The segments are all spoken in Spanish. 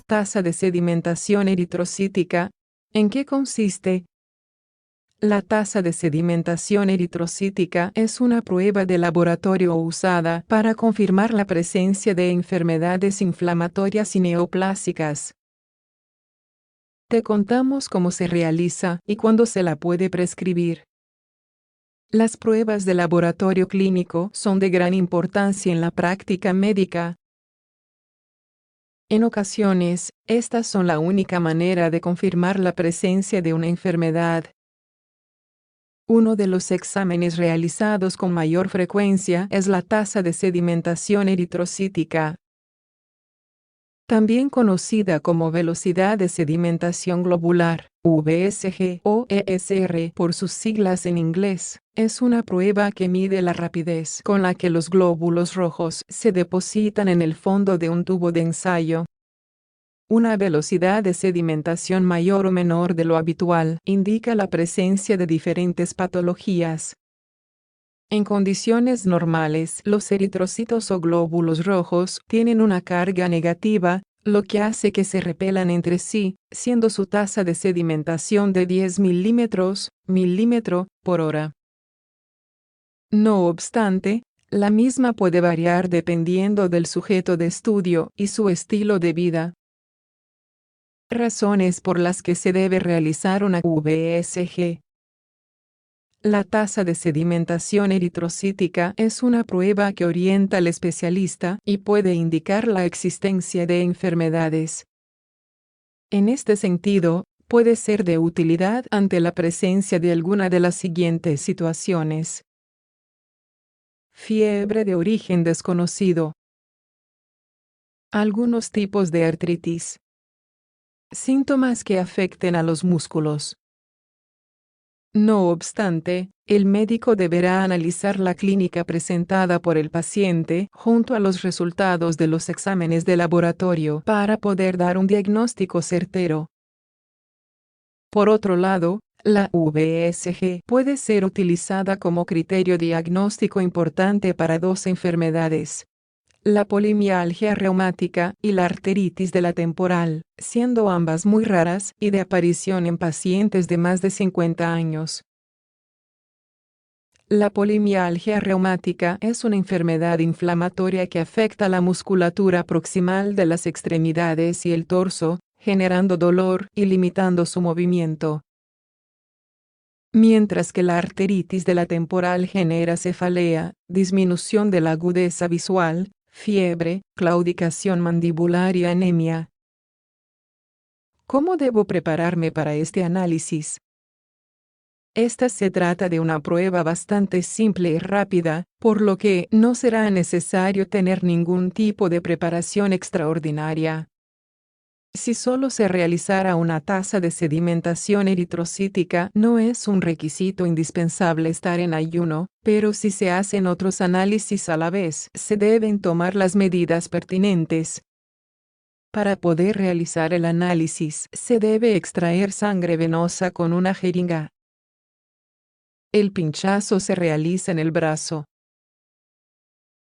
Tasa de sedimentación eritrocítica. ¿En qué consiste? La tasa de sedimentación eritrocítica es una prueba de laboratorio usada para confirmar la presencia de enfermedades inflamatorias y neoplásicas. Te contamos cómo se realiza y cuándo se la puede prescribir. Las pruebas de laboratorio clínico son de gran importancia en la práctica médica. En ocasiones, estas son la única manera de confirmar la presencia de una enfermedad. Uno de los exámenes realizados con mayor frecuencia es la tasa de sedimentación eritrocítica, también conocida como velocidad de sedimentación globular, VSG o ESR por sus siglas en inglés. Es una prueba que mide la rapidez con la que los glóbulos rojos se depositan en el fondo de un tubo de ensayo. Una velocidad de sedimentación mayor o menor de lo habitual indica la presencia de diferentes patologías. En condiciones normales, los eritrocitos o glóbulos rojos tienen una carga negativa, lo que hace que se repelan entre sí, siendo su tasa de sedimentación de 10 milímetro por hora. No obstante, la misma puede variar dependiendo del sujeto de estudio y su estilo de vida. Razones por las que se debe realizar una VSG. La tasa de sedimentación eritrocítica es una prueba que orienta al especialista y puede indicar la existencia de enfermedades. En este sentido, puede ser de utilidad ante la presencia de alguna de las siguientes situaciones. Fiebre de origen desconocido. Algunos tipos de artritis. Síntomas que afecten a los músculos. No obstante, el médico deberá analizar la clínica presentada por el paciente junto a los resultados de los exámenes de laboratorio para poder dar un diagnóstico certero. Por otro lado, la VSG puede ser utilizada como criterio diagnóstico importante para dos enfermedades: la polimialgia reumática y la arteritis de la temporal, siendo ambas muy raras y de aparición en pacientes de más de 50 años. La polimialgia reumática es una enfermedad inflamatoria que afecta la musculatura proximal de las extremidades y el torso, generando dolor y limitando su movimiento. Mientras que la arteritis de la temporal genera cefalea, disminución de la agudeza visual, fiebre, claudicación mandibular y anemia. ¿Cómo debo prepararme para este análisis? Esta se trata de una prueba bastante simple y rápida, por lo que no será necesario tener ningún tipo de preparación extraordinaria. Si solo se realizara una tasa de sedimentación eritrocítica, no es un requisito indispensable estar en ayuno, pero si se hacen otros análisis a la vez, se deben tomar las medidas pertinentes. Para poder realizar el análisis, se debe extraer sangre venosa con una jeringa. El pinchazo se realiza en el brazo.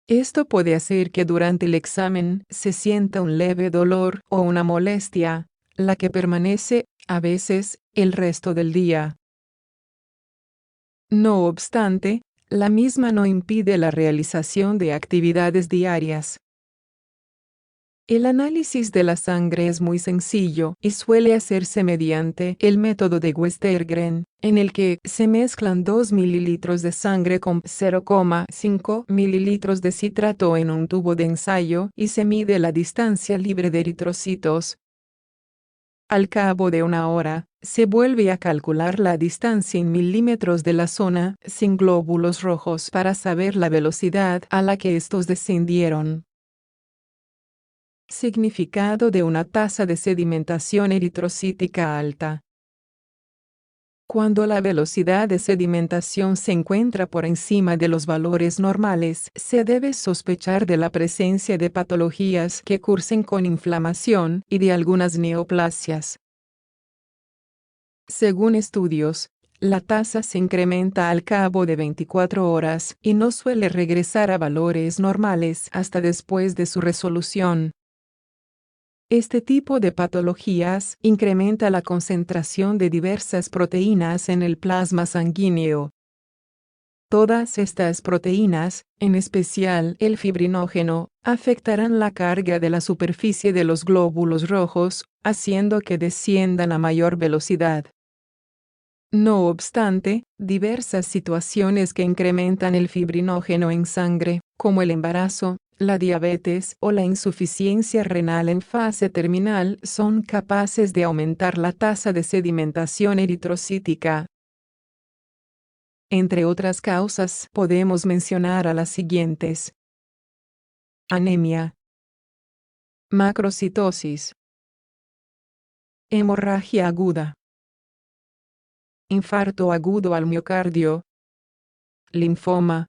Esto puede hacer que durante el examen se sienta un leve dolor o una molestia, la que permanece, a veces, el resto del día. No obstante, la misma no impide la realización de actividades diarias. El análisis de la sangre es muy sencillo y suele hacerse mediante el método de Westergren, en el que se mezclan 2 mililitros de sangre con 0,5 mililitros de citrato en un tubo de ensayo y se mide la distancia libre de eritrocitos. Al cabo de una hora, se vuelve a calcular la distancia en milímetros de la zona sin glóbulos rojos para saber la velocidad a la que estos descendieron. Significado de una tasa de sedimentación eritrocítica alta. Cuando la velocidad de sedimentación se encuentra por encima de los valores normales, se debe sospechar de la presencia de patologías que cursen con inflamación y de algunas neoplasias. Según estudios, la tasa se incrementa al cabo de 24 horas y no suele regresar a valores normales hasta después de su resolución. Este tipo de patologías incrementa la concentración de diversas proteínas en el plasma sanguíneo. Todas estas proteínas, en especial el fibrinógeno, afectarán la carga de la superficie de los glóbulos rojos, haciendo que desciendan a mayor velocidad. No obstante, diversas situaciones que incrementan el fibrinógeno en sangre, como el embarazo, la diabetes o la insuficiencia renal en fase terminal, son capaces de aumentar la tasa de sedimentación eritrocítica. Entre otras causas, podemos mencionar a las siguientes: anemia, macrocitosis, hemorragia aguda, infarto agudo al miocardio, linfoma,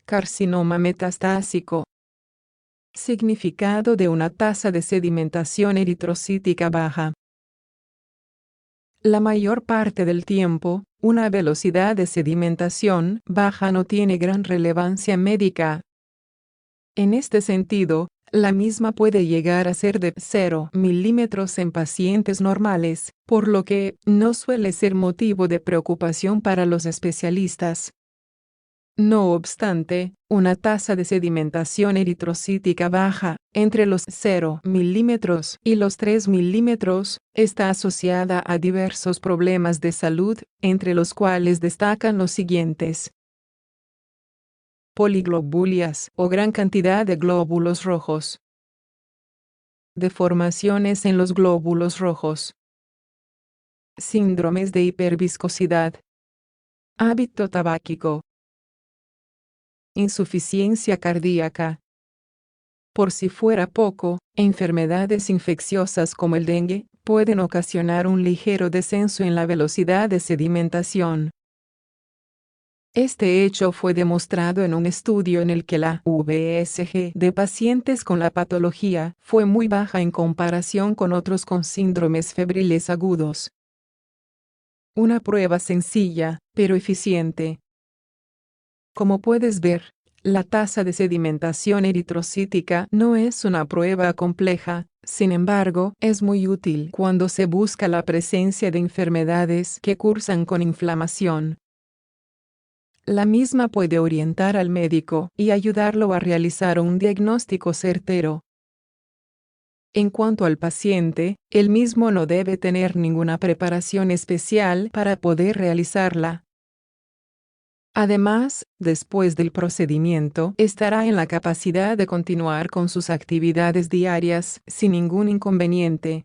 carcinoma metastásico. Significado de una tasa de sedimentación eritrocítica baja. La mayor parte del tiempo, una velocidad de sedimentación baja no tiene gran relevancia médica. En este sentido, la misma puede llegar a ser de 0 milímetros en pacientes normales, por lo que no suele ser motivo de preocupación para los especialistas. No obstante, una tasa de sedimentación eritrocítica baja, entre los 0 milímetros y los 3 milímetros, está asociada a diversos problemas de salud, entre los cuales destacan los siguientes: poliglobulias o gran cantidad de glóbulos rojos, deformaciones en los glóbulos rojos, síndromes de hiperviscosidad, hábito tabáquico, insuficiencia cardíaca. Por si fuera poco, enfermedades infecciosas como el dengue pueden ocasionar un ligero descenso en la velocidad de sedimentación. Este hecho fue demostrado en un estudio en el que la VSG de pacientes con la patología fue muy baja en comparación con otros con síndromes febriles agudos. Una prueba sencilla, pero eficiente. Como puedes ver, la tasa de sedimentación eritrocítica no es una prueba compleja, sin embargo, es muy útil cuando se busca la presencia de enfermedades que cursan con inflamación. La misma puede orientar al médico y ayudarlo a realizar un diagnóstico certero. En cuanto al paciente, él mismo no debe tener ninguna preparación especial para poder realizarla. Además, después del procedimiento, estará en la capacidad de continuar con sus actividades diarias sin ningún inconveniente.